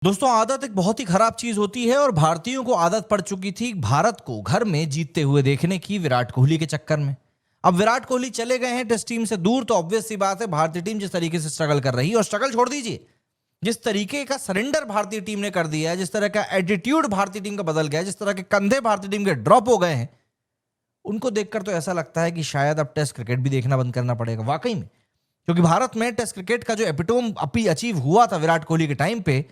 दोस्तों, आदत एक बहुत ही खराब चीज होती है और भारतीयों को आदत पड़ चुकी थी भारत को घर में जीतते हुए देखने की विराट कोहली के चक्कर में। अब विराट कोहली चले गए हैं टेस्ट टीम से दूर, तो ऑब्वियस सी बात है भारतीय टीम जिस तरीके से स्ट्रगल कर रही है, और स्ट्रगल छोड़ दीजिए, जिस तरीके का सरेंडर भारतीय टीम ने कर दिया है, जिस तरह का एटीट्यूड भारतीय टीम का बदल गया है, जिस तरह के कंधे भारतीय टीम के ड्रॉप हो गए हैं, उनको देखकर तो ऐसा लगता है कि शायद अब टेस्ट क्रिकेट भी देखना बंद करना पड़ेगा वाकई में। क्योंकि भारत में टेस्ट क्रिकेट का जो एपिटोम अपी अचीव हुआ था विराट कोहली के टाइम पे,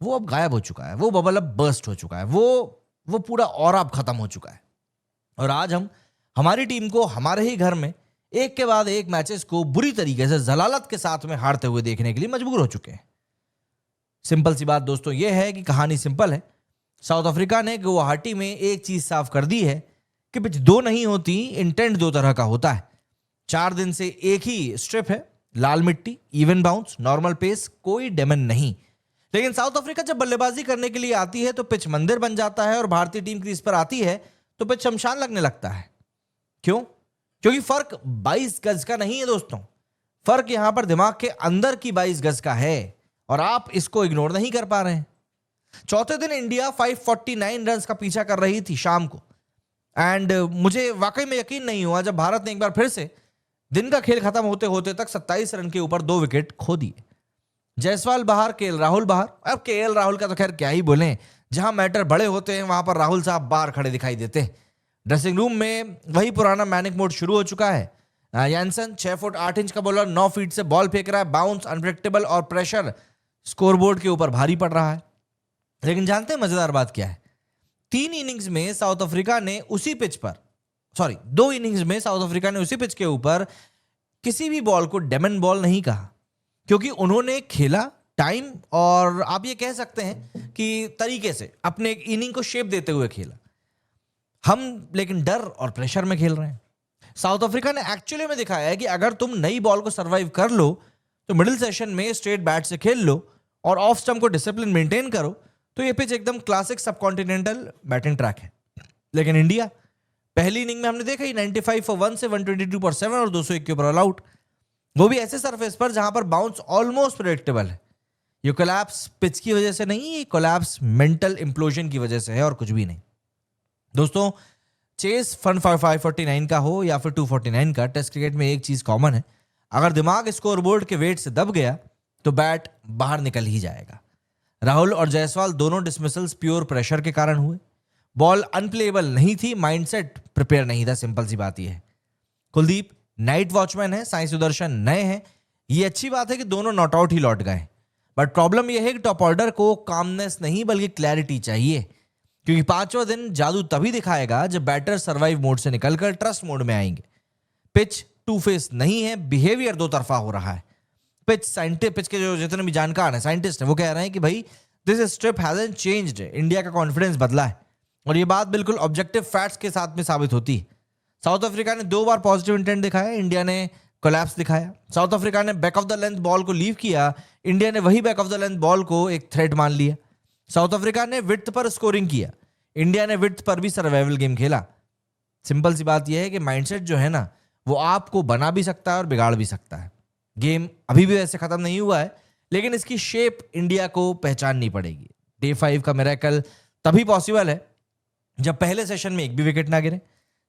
वो अब गायब हो चुका है। वो बबल अब बर्स्ट हो चुका है। वो पूरा और अब खत्म हो चुका है। और आज हम हमारी टीम को हमारे ही घर में एक के बाद एक मैचेस को बुरी तरीके से जलालत के साथ में हारते हुए देखने के लिए मजबूर हो चुके हैं। सिंपल सी बात दोस्तों ये है कि कहानी सिंपल है। साउथ अफ्रीका ने गुवाहाटी में एक चीज साफ कर दी है कि पिच दो नहीं होती, इंटेंट दो तरह का होता है। 4 दिन से एक ही स्ट्रिप है, लाल मिट्टी, इवन बाउंस, नॉर्मल पेस, कोई डेमन नहीं। लेकिन साउथ अफ्रीका जब बल्लेबाजी करने के लिए आती है तो पिच मंदिर बन जाता है, और भारतीय टीम क्रीज पर आती है तो पिच शमशान लगने लगता है। क्यों? क्योंकि फर्क 22 गज का नहीं है दोस्तों, फर्क यहां पर दिमाग के अंदर की 22 गज का है, और आप इसको इग्नोर नहीं कर पा रहे हैं। चौथे दिन इंडिया 549 रन का पीछा कर रही थी शाम को, एंड मुझे वाकई में यकीन नहीं हुआ जब भारत ने एक बार फिर से दिन का खेल खत्म होते होते तक 27 रन के ऊपर 2 विकेट खो दिए। जायसवाल बाहर, केएल राहुल बाहर। अब केएल राहुल का तो खैर क्या ही बोलें, जहां मैटर बड़े होते हैं वहां पर राहुल साहब बाहर खड़े दिखाई देते हैं। ड्रेसिंग रूम में वही पुराना मैनिक मोड शुरू हो चुका है। यानसन 6 फुट 8 इंच का बॉलर 9 फीट से बॉल फेंक रहा है, बाउंस, अनप्रेडिक्टेबल और प्रेशर स्कोरबोर्ड के ऊपर भारी पड़ रहा है। लेकिन जानते हैं मजेदार बात क्या है? 3 इनिंग्स में साउथ अफ्रीका ने उसी पिच पर, 2 इनिंग्स में साउथ अफ्रीका ने उसी पिच के ऊपर किसी भी बॉल को डेमन बॉल नहीं कहा, क्योंकि उन्होंने खेला टाइम और आप ये कह सकते हैं कि तरीके से अपने इनिंग को शेप देते हुए खेला। हम लेकिन डर और प्रेशर में खेल रहे हैं। साउथ अफ्रीका ने एक्चुअली में दिखाया है कि अगर तुम नई बॉल को सरवाइव कर लो तो मिडिल सेशन में स्ट्रेट बैट से खेल लो और ऑफ स्टंप को डिसिप्लिन मेंटेन करो, तो ये पिच एकदम क्लासिक सबकॉन्टिनेंटल बैटिंग ट्रैक है। लेकिन इंडिया पहली इनिंग में हमने देखा ही 95 फॉर 1 से 122 फॉर 7 और 201 के ऊपर ऑल आउट, वो भी ऐसे सरफेस पर जहां पर बाउंस ऑलमोस्ट प्रेडिक्टेबल है। ये कोलैप्स पिच की वजह से नहीं, ये कोलैप्स मेंटल इंप्लोजन की वजह से है और कुछ भी नहीं। दोस्तों, चेस फन 549 का हो या फिर 249 का, टेस्ट क्रिकेट में एक चीज कॉमन है, अगर दिमाग स्कोरबोर्ड के वेट से दब गया तो बैट बाहर निकल ही जाएगा। राहुल और जायसवाल दोनों डिसमिसल्स प्योर प्रेशर के कारण हुए। बॉल अनप्लेएबल नहीं थी, माइंडसेट प्रिपेयर नहीं था, सिंपल सी बात यह है। कुलदीप नाइट वॉचमैन है, साई सुदर्शन नए हैं। ये अच्छी बात है कि दोनों नॉट आउट ही लौट गए, बट प्रॉब्लम यह है कि टॉप ऑर्डर को कामनेस नहीं बल्कि क्लैरिटी चाहिए, क्योंकि 5वां दिन जादू तभी दिखाएगा जब बैटर सर्वाइव मोड से निकलकर ट्रस्ट मोड में आएंगे। पिच टू फेस नहीं है, बिहेवियर दो तरफा हो रहा है। पिच के जो जितने भी जानकार हैं, साइंटिस्ट हैं, वो कह रहे हैं कि भाई this strip hasn't changed, India का कॉन्फिडेंस बदला है, और ये बात बिल्कुल ऑब्जेक्टिव फैक्ट्स के साथ में साबित होती है। साउथ अफ्रीका ने 2 बार पॉजिटिव इंटेंट दिखाया, इंडिया ने कोलैप्स दिखाया। साउथ अफ्रीका ने back of the length ball को लीव किया, इंडिया ने वही back of the length ball को एक थ्रेट मान लिया। साउथ अफ्रीका ने विड्थ पर स्कोरिंग किया, इंडिया ने विड्थ पर भी सर्वाइवल गेम खेला। सिंपल सी बात यह है कि माइंडसेट जो है ना, वो आपको बना भी सकता है और बिगाड़ भी सकता है। गेम अभी भी वैसे खत्म नहीं हुआ है, लेकिन इसकी शेप इंडिया को पहचाननी पड़ेगी। डे 5 का मिरेकल तभी पॉसिबल है जब पहले सेशन में एक भी विकेट ना गिरे,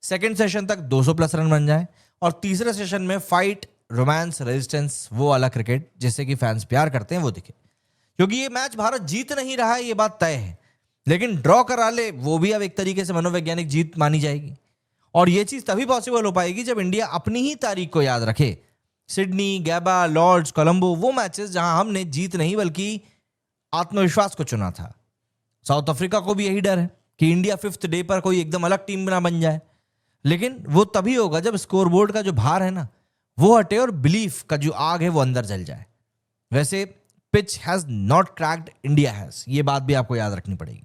सेकंड सेशन तक 200 प्लस रन बन जाए, और तीसरे सेशन में फाइट, रोमांस, रेजिस्टेंस, वो वाला क्रिकेट जिससे कि फैंस प्यार करते हैं वो दिखे। क्योंकि ये मैच भारत जीत नहीं रहा है, ये बात तय है, लेकिन ड्रॉ करा ले वो भी अब एक तरीके से मनोवैज्ञानिक जीत मानी जाएगी। और ये चीज तभी पॉसिबल हो पाएगी जब इंडिया अपनी ही तारीख को याद रखे। सिडनी, गैबा, लॉर्ड्स, कोलंबो, वो मैचेस जहां हमने जीत नहीं बल्कि आत्मविश्वास को चुना था। साउथ अफ्रीका को भी यही डर है कि इंडिया 5th डे पर कोई एकदम अलग टीम ना बन जाए, लेकिन वो तभी होगा जब स्कोरबोर्ड का जो भार है ना वो हटे और बिलीफ का जो आग है वो अंदर जल जाए। वैसे pitch has not cracked, India has, ये बात भी आपको याद रखनी पड़ेगी।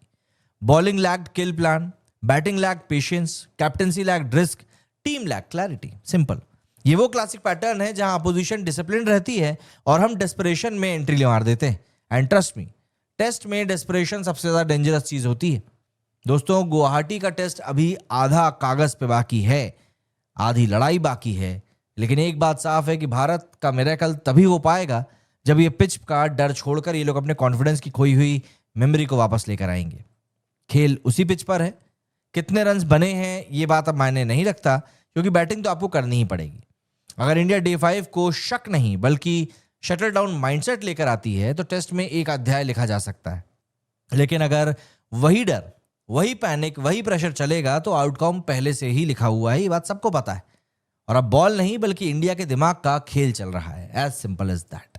Bowling lacked kill plan, batting lacked patience, captaincy lacked risk, team lacked clarity. Simple, ये वो क्लासिक पैटर्न है जहां अपोजिशन डिसिप्लिन रहती है और हम डेस्परेशन में एंट्री मार देते हैं। एंड ट्रस्ट मी, टेस्ट में डेस्परेशन सबसे ज्यादा डेंजरस चीज होती है। दोस्तों, गुवाहाटी का टेस्ट अभी आधा कागज पे बाकी है, आधी लड़ाई बाकी है, लेकिन एक बात साफ है कि भारत का मिरेकल तभी हो पाएगा जब ये पिच का डर छोड़कर ये लोग अपने कॉन्फिडेंस की खोई हुई मेमोरी को वापस लेकर आएंगे। खेल उसी पिच पर है, कितने रन्स बने हैं ये बात अब मायने नहीं रखता, क्योंकि बैटिंग तो आपको करनी ही पड़ेगी। अगर इंडिया डे 5 को शक नहीं बल्कि शटल डाउन माइंडसेट लेकर आती है तो टेस्ट में एक अध्याय लिखा जा सकता है। लेकिन अगर वही डर, वही पैनिक, वही प्रेशर चलेगा तो आउटकम पहले से ही लिखा हुआ है, ये बात सबको पता है। और अब बॉल नहीं बल्कि इंडिया के दिमाग का खेल चल रहा है। As simple as that.